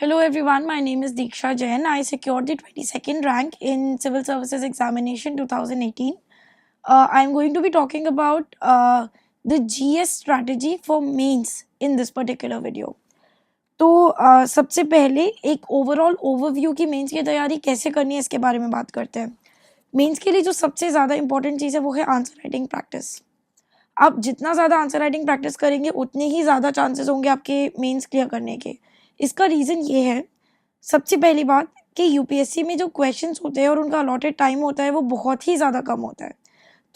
Hello everyone, my name is Diksha Jain. I secured the 22nd rank in Civil Services Examination 2018. I'm going to be talking about the GS strategy for mains in this particular video. तो सबसे पहले एक overall overview की mains की तैयारी कैसे करनी है इसके बारे में बात करते हैं। मेंस के लिए जो सबसे ज़्यादा इंपॉर्टेंट चीज़ है वो है आंसर राइटिंग प्रैक्टिस। आप जितना ज़्यादा आंसर राइटिंग प्रैक्टिस करेंगे उतने ही ज़्यादा चांसेस होंगे आपके मेंस क्लियर करने के। इसका रीज़न ये है, सबसे पहली बात कि यूपीएससी में जो क्वेश्चंस होते हैं और उनका अलॉटेड टाइम होता है वो बहुत ही ज़्यादा कम होता है।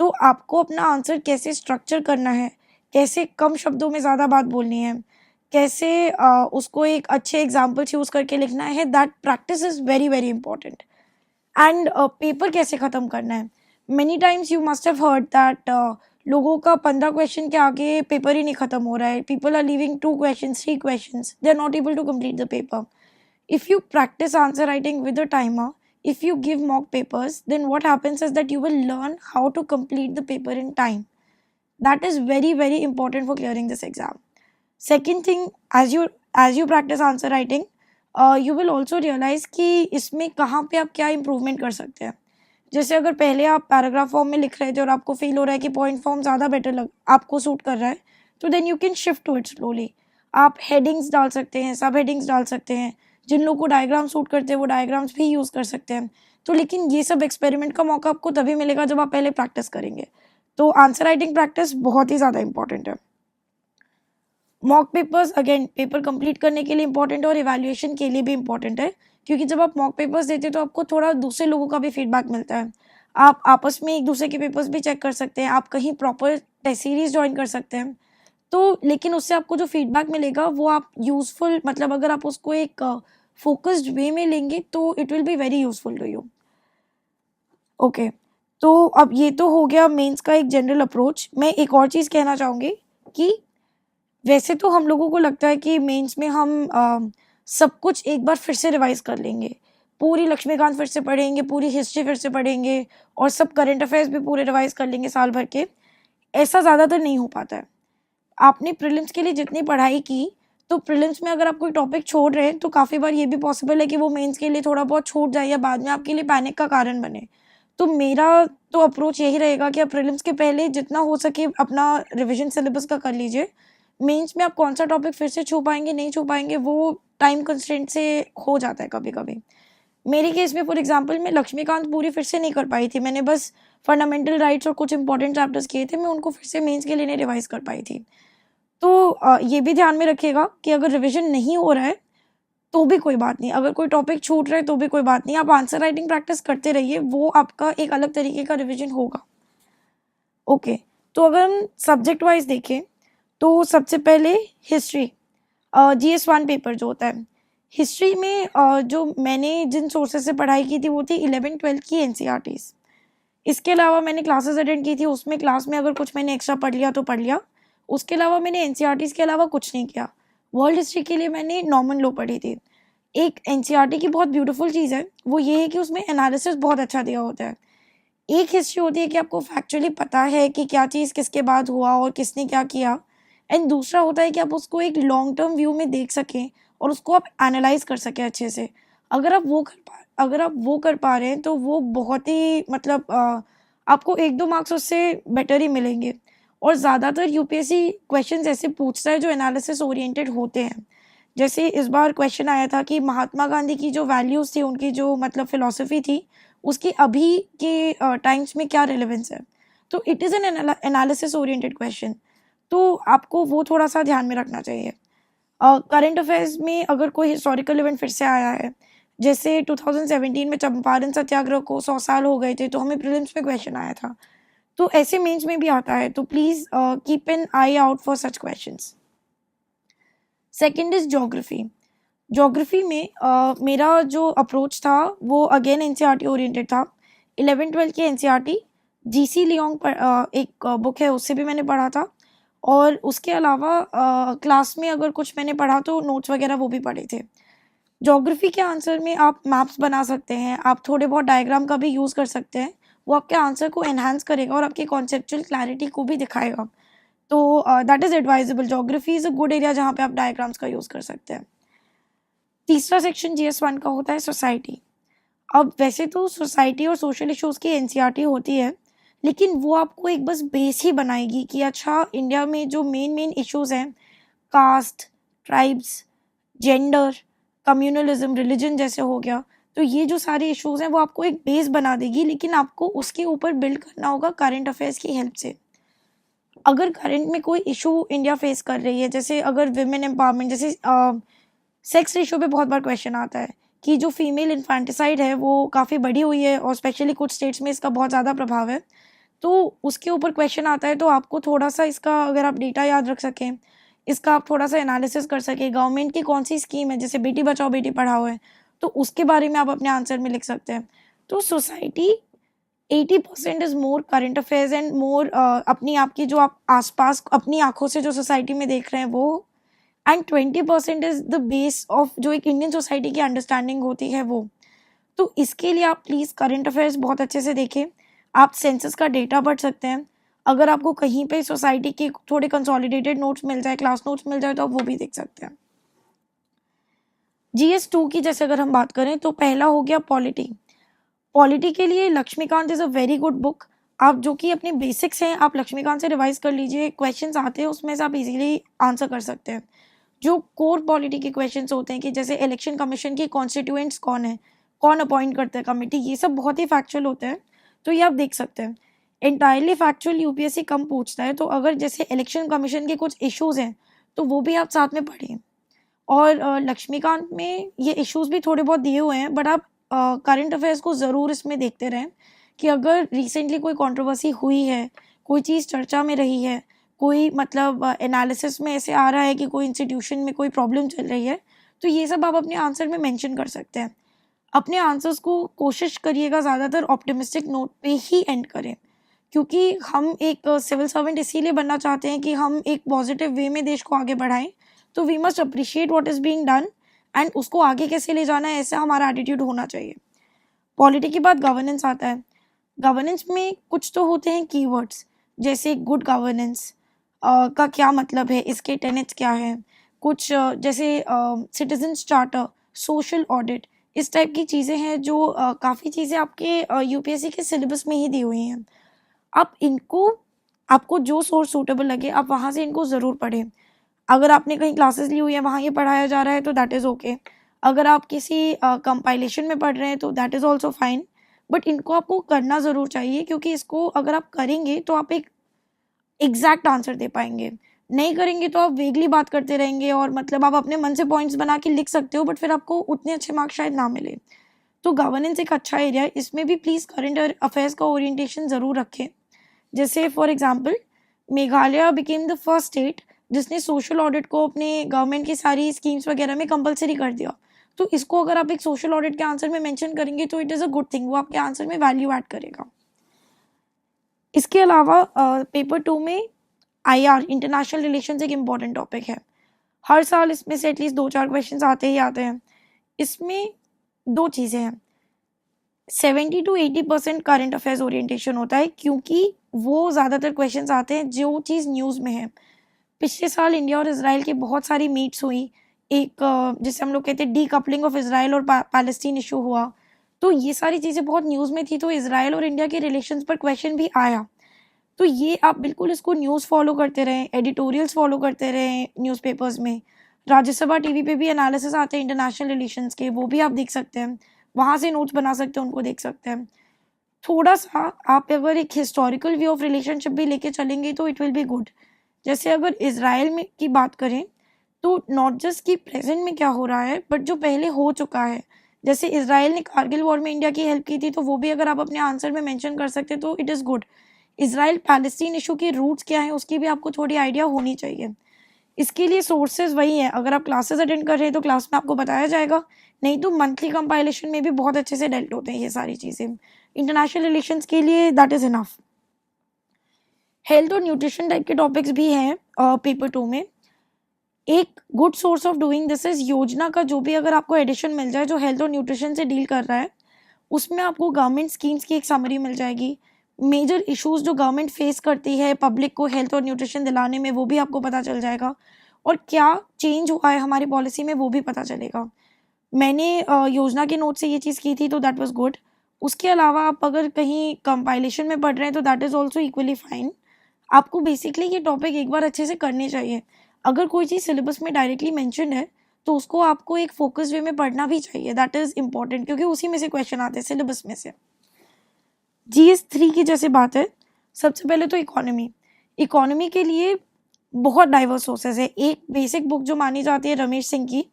तो आपको अपना आंसर कैसे स्ट्रक्चर करना है, कैसे कम शब्दों में ज़्यादा बात बोलनी है, कैसे उसको एक अच्छे एग्जाम्पल यूज़ करके लिखना है, that practice is very very important. And paper कैसे ख़त्म करना है। Many times you must have heard that लोगों का 15 क्वेश्चन के आगे पेपर ही नहीं ख़त्म हो रहा है। People are leaving 2 questions 3 questions, they are not able to complete the paper. If you practice answer writing with a timer, if you give mock papers, then what happens is that you will learn how to complete the paper in time. That is very very important for clearing this exam. Second thing, as you practice answer writing, you will also realize कि इसमें कहाँ पे आप क्या improvement कर सकते हैं। जैसे अगर पहले आप पैराग्राफ फॉर्म में लिख रहे थे और आपको फील हो रहा है कि पॉइंट फॉर्म ज़्यादा बेटर लग आपको सूट कर रहा है, तो then you can shift to it slowly. आप हेडिंग्स डाल सकते हैं, सब हेडिंग्स डाल सकते हैं। जिन लोगों को डायग्राम सूट करते हैं वो डायग्राम्स भी यूज़ कर सकते हैं। तो लेकिन ये सब एक्सपेरिमेंट का मौका आपको तभी मिलेगा जब आप पहले प्रैक्टिस करेंगे। तो आंसर राइटिंग प्रैक्टिस बहुत ही ज़्यादा इंपॉर्टेंट है। Mock papers again paper complete करने के लिए इंपॉर्टेंट है और इवैल्यूएशन के लिए भी इंपॉर्टेंट है, क्योंकि जब आप मॉक पेपर्स देते हैं तो आपको थोड़ा दूसरे लोगों का भी फीडबैक मिलता है। आप आपस में एक दूसरे के पेपर्स भी चेक कर सकते हैं, आप कहीं प्रॉपर टेस्ट सीरीज ज्वाइन कर सकते हैं। तो लेकिन उससे आपको जो फीडबैक मिलेगा वो आप यूज़फुल मतलब अगर आप उसको एक फोकस्ड वे में लेंगे तो it will be very useful to you. Okay, तो अब ये तो हो गया मेंस का एक जनरल अप्रोच। मैं एक और चीज़ कहना चाहूँगी कि वैसे तो हम लोगों को लगता है कि मेंस में हम सब कुछ एक बार फिर से रिवाइज कर लेंगे, पूरी लक्ष्मीकांत फिर से पढ़ेंगे, पूरी हिस्ट्री फिर से पढ़ेंगे और सब करंट अफेयर्स भी पूरे रिवाइज कर लेंगे साल भर के। ऐसा ज़्यादातर नहीं हो पाता है। आपने प्रीलिम्स के लिए जितनी पढ़ाई की, तो प्रीलिम्स में अगर आप कोई टॉपिक छोड़ रहे हैं तो काफ़ी बार ये भी पॉसिबल है कि वो मेंस के लिए थोड़ा बहुत छूट जाए या बाद में आपके लिए पैनिक का कारण बने। तो मेरा तो अप्रोच यही रहेगा कि आप प्रीलिम्स के पहले जितना हो सके अपना रिवीजन सिलेबस का कर लीजिए। मेंस में आप कौन सा टॉपिक फिर से छू पाएंगे नहीं छू पाएंगे वो टाइम कंस्ट्रेंट से हो जाता है कभी कभी। मेरे केस में फॉर एग्जांपल मैं लक्ष्मीकांत पूरी फिर से नहीं कर पाई थी। मैंने बस फंडामेंटल राइट्स और कुछ इंपॉर्टेंट चैप्टर्स किए थे, मैं उनको फिर से मेंस के लिए नहीं रिवाइज कर पाई थी। तो ये भी ध्यान में रखिएगा कि अगर रिवीजन नहीं हो रहा है तो भी कोई बात नहीं, अगर कोई टॉपिक छूट रहा है तो भी कोई बात नहीं, आप आंसर राइटिंग प्रैक्टिस करते रहिए, वो आपका एक अलग तरीके का रिवीजन होगा। ओके, तो अगर हम सब्जेक्ट वाइज देखें तो सबसे पहले हिस्ट्री, GS1 पेपर जो होता है हिस्ट्री में, जो मैंने जिन सोर्सेज से पढ़ाई की थी वो थी 11-12 की NCERTs। इसके अलावा मैंने क्लासेस अटेंड की थी, उसमें क्लास में अगर कुछ मैंने एक्स्ट्रा पढ़ लिया तो पढ़ लिया। उसके अलावा मैंने NCERTs के अलावा कुछ नहीं किया। वर्ल्ड हिस्ट्री के लिए मैंने नॉर्मन लॉ पढ़ी थी। एक NCERT की बहुत ब्यूटीफुल चीज़ है वो ये है कि उसमें एनालिसिस बहुत अच्छा दिया होता है। एक हिस्ट्री होती है कि आपको फैक्चुअली पता है कि क्या चीज़ किसके बाद हुआ और किसने क्या किया, एंड दूसरा होता है कि आप उसको एक लॉन्ग टर्म व्यू में देख सकें और उसको आप एनालाइज कर सकें अच्छे से। अगर आप वो कर पा रहे हैं तो वो बहुत ही मतलब आपको 1-2 मार्क्स उससे बेटर ही मिलेंगे। और ज़्यादातर यूपीएससी क्वेश्चंस ऐसे पूछता है जो एनालिसिस ओरिएंटेड होते हैं। जैसे इस बार क्वेश्चन आया था कि महात्मा गांधी की जो वैल्यूज़ थी, उनकी जो मतलब फिलॉसफी थी, उसकी अभी के टाइम्स में क्या रिलेवेंस है। तो it is an analysis oriented question, तो आपको वो थोड़ा सा ध्यान में रखना चाहिए। करंट अफेयर्स में अगर कोई हिस्टोरिकल इवेंट फिर से आया है, जैसे 2017 में चंपारण सत्याग्रह को 100 साल हो गए थे, तो हमें प्रीलिम्स में क्वेश्चन आया था, तो ऐसे मेंस में भी आता है। तो please keep an I out for such questions. Second is geography. Geography में मेरा जो अप्रोच था वो अगेन NCERT ओरिएंटेड था। 11-12 की NCERT, GC लियोंग पर एक बुक है उससे भी मैंने पढ़ा था, और उसके अलावा क्लास में अगर कुछ मैंने पढ़ा तो नोट्स वगैरह वो भी पढ़े थे। ज्योग्राफी के आंसर में आप मैप्स बना सकते हैं, आप थोड़े बहुत डायग्राम का भी यूज़ कर सकते हैं, वो आपके आंसर को एनहांस करेगा और आपकी कॉन्सेप्चुअल क्लैरिटी को भी दिखाएगा। तो that is advisable. Geography is a good area जहाँ पे आप डायग्राम्स का यूज़ कर सकते हैं। तीसरा सेक्शन GS1 का होता है सोसाइटी। अब वैसे तो सोसाइटी और सोशल इश्यूज़ की एनसीईआरटी होती है, लेकिन वो आपको एक बस बेस ही बनाएगी कि अच्छा इंडिया में जो मेन इश्यूज़ हैं, caste, tribes, gender, communalism, religion जैसे हो गया, तो ये जो सारे इश्यूज़ हैं वो आपको एक बेस बना देगी, लेकिन आपको उसके ऊपर बिल्ड करना होगा करंट अफेयर्स की हेल्प से। अगर करंट में कोई इशू इंडिया फेस कर रही है, जैसे अगर विमेन एम्पावरमेंट, जैसे सेक्स रेशियो पे बहुत बार क्वेश्चन आता है कि जो फीमेल इन्फेंटिसाइड है वो काफ़ी बढ़ी हुई है और स्पेशली कुछ स्टेट्स में इसका बहुत ज़्यादा प्रभाव है। तो उसके ऊपर क्वेश्चन आता है, तो आपको थोड़ा-सा इसका अगर आप डेटा याद रख सकें, इसका आप थोड़ा-सा एनालिसिस कर सकें, गवर्नमेंट की कौन-सी स्कीम है, जैसे बेटी बचाओ बेटी पढ़ाओ है, तो उसके बारे में आप अपने आंसर में लिख सकते हैं। तो society 80% is more current affairs and more अपनी आपकी जो आप आस-पास अपनी आँखों से जो सोसाइटी में देख रहे हैं वो, and 20% is the base of जो एक इंडियन सोसाइटी की अंडरस्टैंडिंग होती है वो। तो इसके लिए आप प्लीज़ करंट अफेयर्स बहुत अच्छे से देखें। आप सेंसस का डेटा पढ़ सकते हैं। अगर आपको कहीं पे सोसाइटी के थोड़े कंसोलिडेटेड नोट्स मिल जाए, क्लास नोट्स मिल जाए, तो आप वो भी देख सकते हैं। GS2 की जैसे अगर हम बात करें तो पहला हो गया पॉलिटी। पॉलिटी के लिए Laxmikanth is a very good book. आप जो कि अपने बेसिक्स हैं, आप लक्ष्मीकांत से रिवाइज़ कर लीजिए। क्वेश्चन्स आते हैं उसमें से आप इज़िली आंसर कर सकते हैं। जो कोर पॉलिटी के क्वेश्चंस होते हैं कि जैसे इलेक्शन कमीशन की कॉन्स्टिट्यूएंट्स कौन है, कौन अपॉइंट करता है कमिटी, ये सब बहुत ही फैक्चुअल होते हैं, तो ये आप देख सकते हैं। एंटायरली फैक्चुअल यूपीएससी कम पूछता है, तो अगर जैसे इलेक्शन कमीशन के कुछ इश्यूज़ हैं, तो वो भी आप साथ में पढ़िए। और लक्ष्मीकांत में ये इश्यूज़ भी थोड़े बहुत दिए हुए हैं, बट आप करंट अफेयर्स को ज़रूर इसमें देखते रहें कि अगर रिसेंटली कोई कंट्रोवर्सी हुई है, कोई चीज़ चर्चा में रही है, कोई मतलब एनालिसिस में ऐसे आ रहा है कि कोई इंस्टीट्यूशन में कोई प्रॉब्लम चल रही है, तो ये सब आप अपने आंसर में मेंशन कर सकते हैं। अपने आंसर्स को कोशिश करिएगा ज़्यादातर ऑप्टिमिस्टिक नोट पे ही एंड करें, क्योंकि हम एक सिविल सर्वेंट इसीलिए बनना चाहते हैं कि हम एक पॉजिटिव वे में देश को आगे बढ़ाएँ, तो we must appreciate what is being done and उसको आगे कैसे ले जाना है, ऐसा हमारा एटीट्यूड होना चाहिए। पॉलिटी के बाद गवर्नेंस आता है। गवर्नेंस में कुछ तो होते हैं कीवर्ड्स, जैसे गुड गवर्नेंस का क्या मतलब है, इसके टेनेट्स क्या हैं, कुछ जैसे सिटीजन्स चार्टर, सोशल ऑडिट, इस टाइप की चीज़ें हैं जो काफ़ी चीज़ें आपके यूपीएससी के सिलेबस में ही दी हुई हैं। आप इनको, आपको जो सोर्स सूटेबल लगे आप वहाँ से इनको ज़रूर पढ़ें। अगर आपने कहीं क्लासेस ली हुई है, वहाँ ये पढ़ाया जा रहा है, तो दैट इज़ ओके। अगर आप किसी कंपाइलेशन में पढ़ रहे हैं तो that is also fine, but इनको आपको करना ज़रूर चाहिए, क्योंकि इसको अगर आप करेंगे तो आप एक एग्जैक्ट आंसर दे पाएंगे। नहीं करेंगे तो आप वेगली बात करते रहेंगे और मतलब आप अपने मन से पॉइंट्स बना के लिख सकते हो, बट फिर आपको उतने अच्छे मार्क्स शायद ना मिले। तो गवर्नेंस एक अच्छा एरिया है, इसमें भी प्लीज़ करंट अफेयर्स का ओरिएंटेशन ज़रूर रखें। जैसे for example, Meghalaya became the first state जिसने सोशल ऑडिट को अपने गवर्नमेंट की सारी स्कीम्स वगैरह में कंपलसरी कर दिया। तो इसको अगर आप एक सोशल ऑडिट के आंसर में मेंशन करेंगे तो it is a good thing, वो आपके आंसर में वैल्यू ऐड करेगा। इसके अलावा पेपर 2 में IR, इंटरनेशनल रिलेशंस, एक इम्पॉर्टेंट टॉपिक है। हर साल इसमें से एटलीस्ट 2-4 क्वेश्चंस आते ही आते हैं। इसमें 2 चीज़ें हैं, 70 to 80% करंट अफेयर्स ओरिएंटेशन होता है, क्योंकि वो ज़्यादातर क्वेश्चंस आते हैं जो चीज़ न्यूज़ में है। पिछले साल इंडिया और इज़राइल की बहुत सारी मीट्स हुई। एक जिसे हम लोग कहते हैं डीकपलिंग ऑफ इज़राइल और पैलेस्टीन इशू हुआ। तो ये सारी चीज़ें बहुत न्यूज़ में थी, तो इज़राइल और इंडिया के रिलेशंस पर क्वेश्चन भी आया। तो ये आप बिल्कुल इसको न्यूज़ फॉलो करते रहें, एडिटोरियल्स फॉलो करते रहें न्यूज़पेपर्स में। राज्यसभा टीवी पे भी एनालिसिस आते हैं इंटरनेशनल रिलेशंस के, वो भी आप देख सकते हैं। वहाँ से नोट्स बना सकते हैं, उनको देख सकते हैं। थोड़ा-सा आप अगर एक हिस्टोरिकल व्यू ऑफ रिलेशनशिप भी लेके चलेंगे तो इट विल बी गुड। जैसे अगर इज़राइल में की बात करें, तो नॉट जस्ट कि प्रेज़ेंट में क्या हो रहा है, बट जो पहले हो चुका है। जैसे इज़राइल ने कारगिल वॉर में इंडिया की हेल्प की थी, तो वो भी अगर आप अपने आंसर में मेंशन कर सकते तो it is good. Israel Palestine issue के रूट्स क्या हैं, उसकी भी आपको थोड़ी आइडिया होनी चाहिए। इसके लिए सोर्सेज़ वही हैं, अगर आप क्लासेस अटेंड कर रहे हैं तो क्लास में आपको बताया जाएगा, नहीं तो मंथली कंपाइलेशन में भी बहुत अच्छे से डेल्ट होते हैं ये सारी चीज़ें। इंटरनेशनल रिलेशंस के लिए दैट इज़ इनफ। हेल्थ और न्यूट्रिशन टाइप के टॉपिक्स भी हैं पेपर 2 में। एक good source of doing this is योजना का जो भी अगर आपको एडिशन मिल जाए जो हेल्थ और न्यूट्रिशन से डील कर रहा है, उसमें आपको गवर्नमेंट स्कीम्स की एक समरी मिल जाएगी। मेजर इश्यूज़ जो गवर्नमेंट फेस करती है पब्लिक को हेल्थ और न्यूट्रिशन दिलाने में, वो भी आपको पता चल जाएगा, और क्या चेंज हुआ है हमारी पॉलिसी में वो भी पता चलेगा। मैंने योजना के नोट से ये चीज़ की थी तो दैट वाज गुड। उसके अलावा आप अगर कहीं कंपाइलेशन में पढ़ रहे हैं तो that is also equally fine. आपको बेसिकली ये टॉपिक एक बार अच्छे से करने चाहिए। अगर कोई चीज़ सिलेबस में डायरेक्टली मेंशन है तो उसको आपको एक फोकस वे में पढ़ना भी चाहिए, दैट इज़ इम्पॉर्टेंट, क्योंकि उसी में से क्वेश्चन आते हैं सिलेबस में से। GS3 की जैसे बात है, सबसे पहले तो इकोनॉमी के लिए बहुत डाइवर्स सोर्सेज है। एक बेसिक बुक जो मानी जाती है रमेश सिंह की,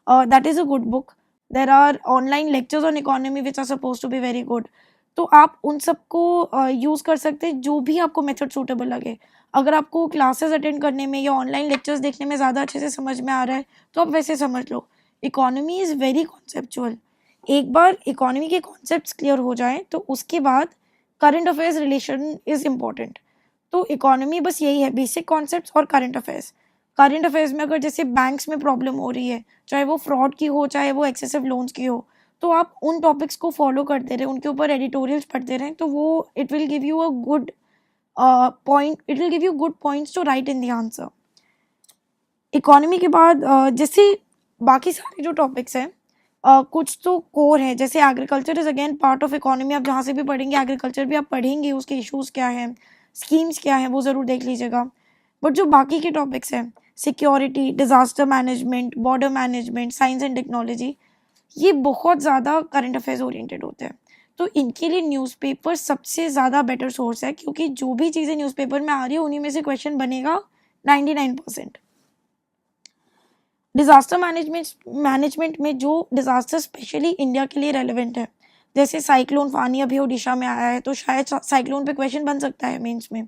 that is a good book. There are online lectures on economy which are suppose to be very good. तो आप उन सबको यूज़ कर सकते हैं जो भी आपको मेथड सूटेबल लगे। अगर आपको क्लासेस अटेंड करने में या ऑनलाइन लेक्चर्स देखने में ज़्यादा अच्छे से समझ में आ रहा है तो आप वैसे समझ लो। Economy is very conceptual. एक बार इकोनॉमी के कॉन्सेप्ट्स क्लियर हो जाएं तो उसके बाद current affairs relation is important. तो इकोनॉमी बस यही है, बेसिक कॉन्सेप्ट्स और करंट अफेयर्स। करंट अफेयर्स में अगर जैसे बैंक्स में प्रॉब्लम हो रही है, चाहे वो फ्रॉड की हो चाहे वो एक्सेसिव लोन्स की हो, तो आप उन टॉपिक्स को फॉलो करते रहें, उनके ऊपर एडिटोरियल्स पढ़ते रहें, तो वो it will give you good points to write in the answer. Economy के बाद जैसे बाकी सारे जो टॉपिक्स हैं, कुछ तो कोर है, जैसे agriculture is again part of economy. आप जहाँ से भी पढ़ेंगे एग्रीकल्चर भी आप पढ़ेंगे, उसके इश्यूज़ क्या हैं, स्कीम्स क्या हैं, वो ज़रूर देख लीजिएगा। बट जो बाकी के टॉपिक्स हैं, security, disaster management, border management, science and technology, ये बहुत ज़्यादा करंट अफेयर्स ओरिएंटेड होते हैं। तो इनके लिए न्यूज़पेपर सबसे ज़्यादा बेटर सोर्स है, क्योंकि जो भी चीज़ें न्यूज़पेपर में आ रही है उन्हीं में से क्वेश्चन बनेगा 99%। डिज़ास्टर मैनेजमेंट में जो डिज़ास्टर स्पेशली इंडिया के लिए रेलिवेंट है, जैसे साइक्लोन फानी अभी ओडिशा में आया है तो शायद साइक्लोन पे क्वेश्चन बन सकता है मेंस में।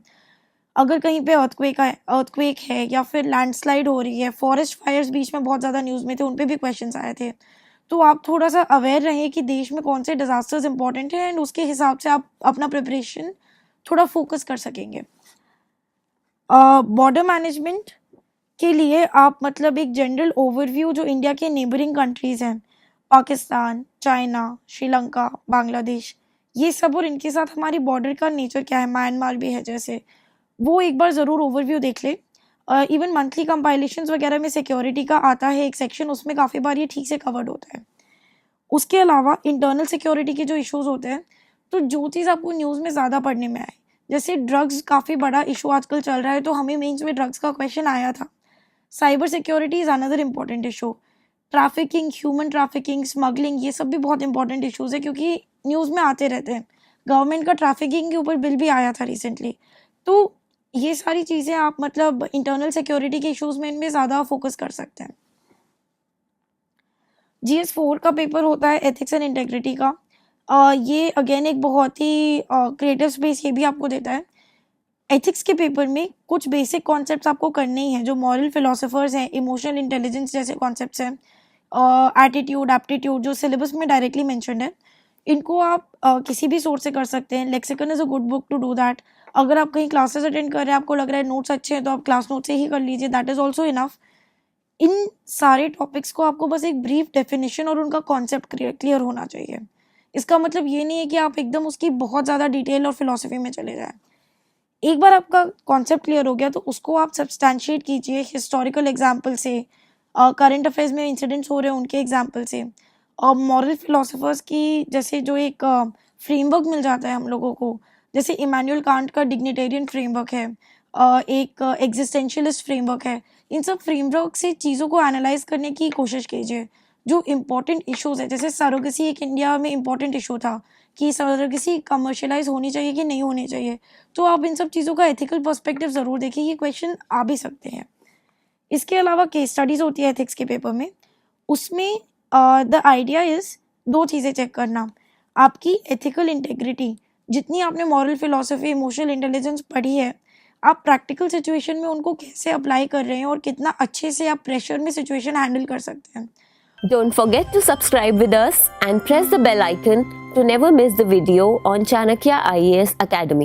अगर कहीं पे अर्थक्वेक है या फिर लैंडस्लाइड हो रही है, फॉरेस्ट फायर्स बीच में बहुत ज़्यादा न्यूज़ में थे, उन पे भी क्वेश्चंस आए थे। तो आप थोड़ा सा अवेयर रहें कि देश में कौन से डिज़ास्टर्स इंपॉर्टेंट हैं एंड उसके हिसाब से आप अपना प्रिपरेशन थोड़ा फोकस कर सकेंगे। बॉर्डर मैनेजमेंट के लिए आप मतलब एक जनरल ओवरव्यू जो इंडिया के नेबरिंग कंट्रीज़ हैं, पाकिस्तान, चाइना, श्रीलंका, बांग्लादेश, ये सब, और इनके साथ हमारी बॉर्डर का नेचर क्या है, म्यांमार भी है जैसे, वो एक बार ज़रूर ओवरव्यू देख ले। इवन मंथली कंपाइलेशंस वगैरह में सिक्योरिटी का आता है एक सेक्शन, उसमें काफ़ी बार ये ठीक से कवर्ड होता है। उसके अलावा इंटरनल सिक्योरिटी के जो इश्यूज होते हैं, तो जो चीज़ आपको न्यूज़ में ज़्यादा पढ़ने में आए, जैसे ड्रग्स काफ़ी बड़ा इशू आजकल चल रहा है, तो हमें मेंस में ड्रग्स का क्वेश्चन आया था। Cyber security is another important issue. Trafficking, human trafficking, smuggling, ये सब भी बहुत इंपॉर्टेंट इश्यूज़ है, क्योंकि न्यूज़ में आते रहते हैं। गवर्नमेंट का ट्रैफिकिंग के ऊपर बिल भी आया था रिसेंटली। तो ये सारी चीज़ें आप मतलब इंटरनल सिक्योरिटी के इश्यूज़ में इनमें ज़्यादा फोकस कर सकते हैं। GS4 का पेपर होता है एथिक्स एंड इंटेग्रिटी का। ये अगेन एक बहुत ही क्रिएटिव स्पेस ये भी आपको देता है। एथिक्स के पेपर में कुछ बेसिक कॉन्सेप्ट्स आपको करने ही हैं, जो मॉरल फिलोसोफर्स हैं, इमोशनल इंटेलिजेंस जैसे कॉन्सेप्ट्स हैं, एटीट्यूड, एप्टीट्यूड, जो सिलेबस में डायरेक्टली मेंशन्ड है, इनको आप किसी भी सोर्स से कर सकते हैं। Lexicon is a good book to do that. अगर आप कहीं क्लासेस अटेंड कर रहे हैं, आपको लग रहा है नोट्स अच्छे हैं, तो आप क्लास नोट से ही कर लीजिए, दैट इज़ ऑल्सो इनफ। इन सारे टॉपिक्स को आपको बस एक ब्रीफ डेफिनेशन और उनका कॉन्सेप्ट क्लियर होना चाहिए। इसका मतलब ये नहीं है कि आप एकदम उसकी बहुत ज़्यादा डिटेल और फिलॉसफी में चले जाएं। एक बार आपका कॉन्सेप्ट क्लियर हो गया तो उसको आप सब्सटैंशिएट कीजिए हिस्टोरिकल एग्जाम्पल से, करंट अफेयर्स में इंसिडेंट्स हो रहे हैं उनके एग्जाम्पल से, और मॉरल फिलोसोफर्स की जैसे जो एक फ्रेमवर्क मिल जाता है हम लोगों को, जैसे इमैनुअल कांट का डिग्निटेरियन फ्रेमवर्क है, एक एग्जिस्टेंशियलिस्ट फ्रेमवर्क है। इन सब फ्रेमवर्क से चीज़ों को एनालाइज करने की कोशिश कीजिए। जो इम्पोर्टेंट इश्यूज़ है, जैसे सरोगेसी एक इंडिया में इम्पोर्टेंट इशू था कि सरोगेसी कमर्शियलाइज होनी चाहिए कि नहीं होनी चाहिए, तो आप इन सब चीज़ों का एथिकल पर्सपेक्टिव ज़रूर देखिए, ये क्वेश्चन आ भी सकते हैं। इसके अलावा केस स्टडीज़ होती है एथिक्स के पेपर में, उसमें द आइडिया इज़ 2 चीज़ें चेक करना, आपकी एथिकल इंटेग्रिटी, जितनी आपने मॉरल फिलॉसफी, इमोशनल इंटेलिजेंस पढ़ी है, आप प्रैक्टिकल सिचुएशन में उनको कैसे अप्लाई कर रहे हैं और कितना अच्छे से आप प्रेशर में सिचुएशन हैंडल कर सकते हैं। Don't forget to subscribe with us and press the bell icon to never miss the video on Chanakya IAS Academy.